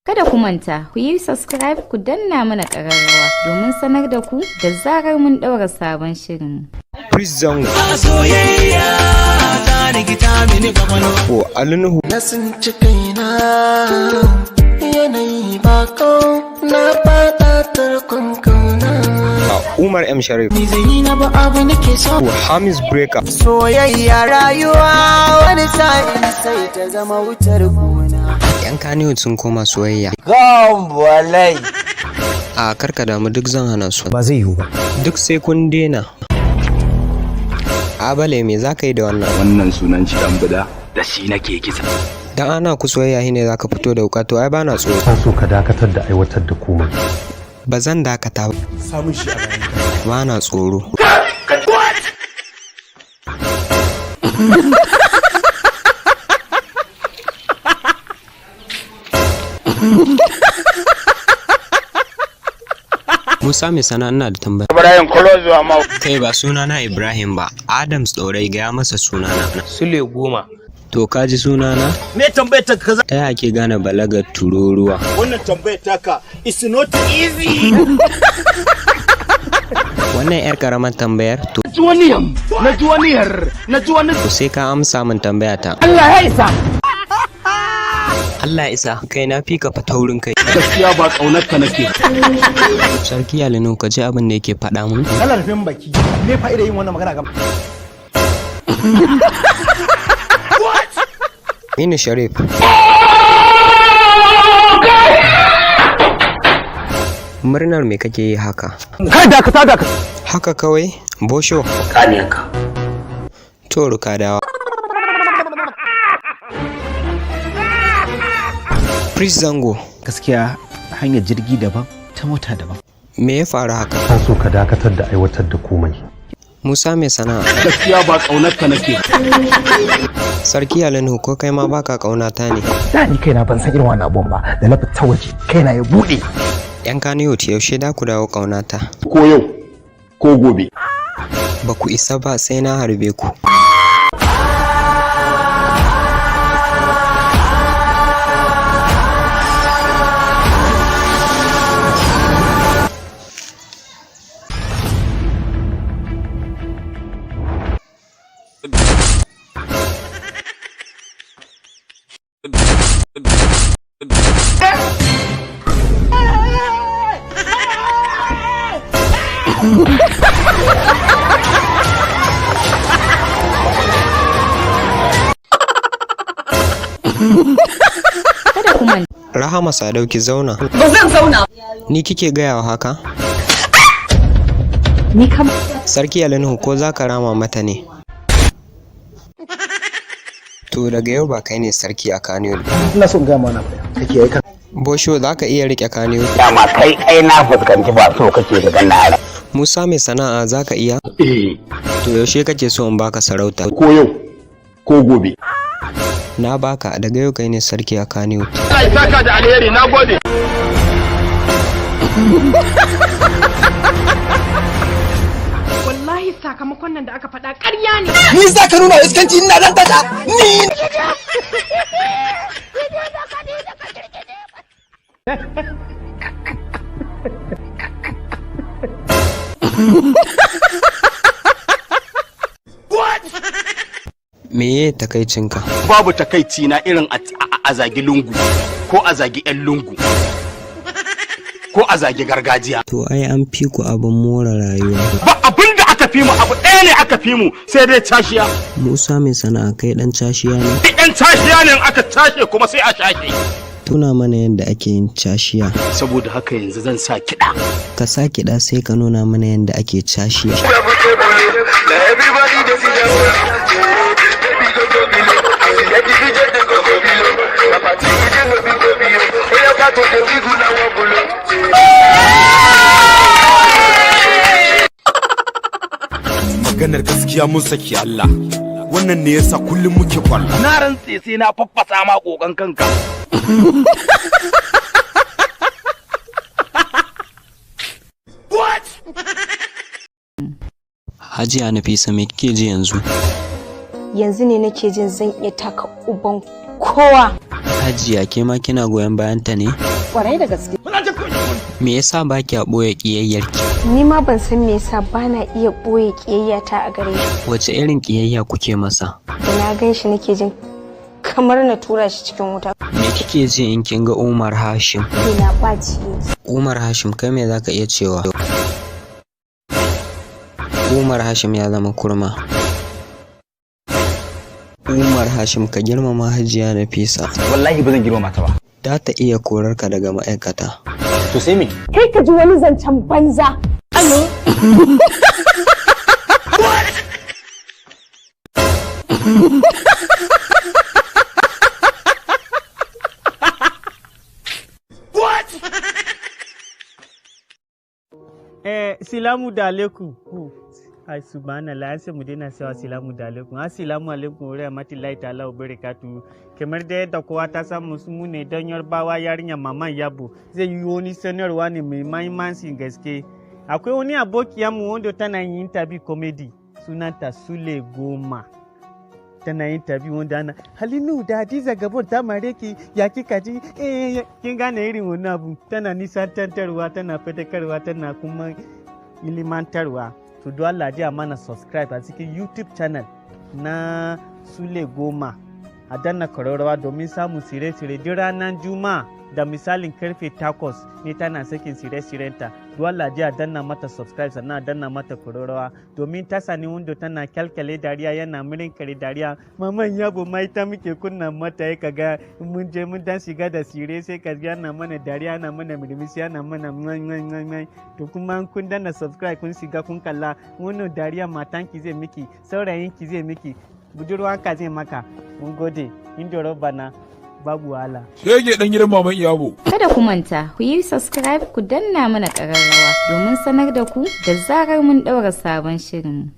Kada ku manta, ku yi subscribe ku danna mana ƙararrawa domin sanar da ku da zarar mun ɗaura sabon shirin. Prince Zango. Ko Alinuhu. Na tsinci kaina yanayi bako na fada tarkon kauna. Umar M. Sharif. Ni zai na ba abu nake so. Hamis Breaker. Soyayya rayuwa wani sa'in sai ta zama wutar gona. Yan Kannywood sun koma soyayya. Gambalai. A karka damu duk zan hana su. Ba zai yiwu ba. Duk sai kun dena. Abale me za ka yi da wannan? Wannan sunan shi dan buda da shi nake kisa. Dan ana ku soyayya shine za ka fito da wuka to ai bana tsoro. San so ka dakatar da aiwatar da komai. Ba zan dakata ba. Samun shi a bayan. Bana tsoro. Musa mai sana ina da tambaya. Ibrahim Kolozo amma Kai ba sunana Ibrahim ba, Adams Ɗaurai gaya masa sunana. Suleh Goma. To ka ji sunana? Me tambayar ta kaza? Ta yaya ke gane balagar tururuwa? Wannan tambayar taka is not easy. Wannan yar karamar tambayar to Na ji wani. sai ka amsa min tambaya ta. Allah ya isa. Allah ya isa kai na fi ka fataurin kai. Gaskiya ba kaunar ka nake. Sarki Alinu ka ji abin da yake faɗa mun. Allah rufin baki. Me fa'ida yin wannan magana ga Mini Sharif. Murnar me kake yi haka? Kai dakata. Haka kawai? Bosho. kaniyarka. To ruka dawa. Prince Zango. Gaskiya hanyar jirgi daban ta mota daban. Me ya faru haka? san so ka dakatar da aiwatar da komai. Musa mai sana'a. Gaskiya ba kaunar ka nake. Sarki Alinu ko kai ma baka kaunata ne? Da ni kaina ban san irin wannan abun ba, da na fita waje kaina ya bude. Yan Kannywood yaushe da ku dawo kaunata? Ko yau ko gobe. Ba ku isa ba sai na harbe ku. Kada ku manta. Rahama Sadauki zauna. Ba zan zauna. Ni kike gaya wa haka? Ni kam Sarki Alinu ko za ka rama mata ne? To daga yau ba kai ne sarki a Kannywood ba. Ina son ga mana kake yi kan. Bosho za ka iya rike Kannywood. Dama kai na fuskanci ba so kake da ganna. Musa mai sana'a za ka iya? To yaushe kake so in baka sarauta? Ko yau ko gobe. Na baka daga yau kai ne sarki a Kannywood. Allah ya saka da alheri, nagode. Wallahi sakamakon nan da aka faɗa ƙarya ne. Ni za ka nuna iskanci ina dan tada. Ni Meye takaicinka? Babu takaici na irin a zagi lungu ko a zagi yan lungu ko a zagi gargajiya. To ai an fi ku abin more rayuwa. Ba abin da aka fi mu abu ɗaya ne aka fi mu sai dai cashiya. Musa mai sana'a kai dan cashiya ne? Duk ɗan cashiya ne in aka cashe kuma sai a shashe. Tuna mana yadda ake yin cashiya. Saboda haka yanzu zan sa kiɗa. Ka sa kiɗa sai ka nuna mana yadda ake cashiya. Maganar gaskiya mun saki Allah. Wannan ne yasa kullum muke kwalla. Na rantse sai na faffasa ma kokan kanka. Hajiya Nafisa me kike ji yanzu? Yanzu ne nake jin zan iya taka uban kowa. Hajiya ke ma kina goyon bayan ta ne? Kwarai da gaske. Me yasa ba ki ɓoye ƙiyayyarki? Ni ma ban san me yasa bana iya ɓoye ƙiyayyata a gare shi. Wace irin ƙiyayya kuke masa? Da na gan shi nake jin kamar na tura shi cikin wuta. Me kike ji in kin ga Umar Hashim? Ina ɓaci. Umar Hashim kai me zaka iya cewa? Umar Hashim ya zama kurma. Umar Hashim ka girmama Hajiya Nafisa. Wallahi ba zan girmama ta ba. Da ta iya korar ka daga ma'aikata. To sai me? Kai ka ji wani zancen banza. Alo. Silamu da alaikum. Ai subhanallah sai mu daina cewa silamu da alaikum. Assalamu alaikum wa rahmatullahi ta'ala wa barakatuh. Kamar da yadda kowa ta samu su mu ne don Yarbawa yarinya maman Yabo zai yi wani sanarwa ne mai mahimmancin gaske. Akwai wani abokiyarmu wanda tana yin interview comedy sunanta Suleh Goma. Tana yin interview wanda ana Halinu da Hadiza Gabon ta mare ki ya kika ji kin gane irin wannan abu tana nisantarwa tana fadakarwa tana kuma ilimantarwa. To do Allah ji mana subscribe a cikin YouTube channel na Suleh Goma a danna kararrawa domin samun sire-sire duk ranar Juma'a da misalin karfe 8 ne tana sakin sire-sirenta. Do Allah ji a danna mata subscribe sannan a danna mata kararrawa domin ta sani wanda tana kyalkyale dariya yana murin kare dariya maman Yabo mai ta muke kunna mata ya kaga mun je mun dan shiga da sire sai ka yana mana dariya yana mana murmushi yana mana mai to kuma kun danna subscribe kun shiga kun kalla wannan dariya matanki zai miki saurayinki zai miki budurwanka zai maka mun gode indoro bana babu wahala. Shege dan gidan maman Iyabo. Kada ku manta ku yi subscribe ku danna mana ƙararrawa domin sanar da ku da zarar mun ɗaura sabon shirin.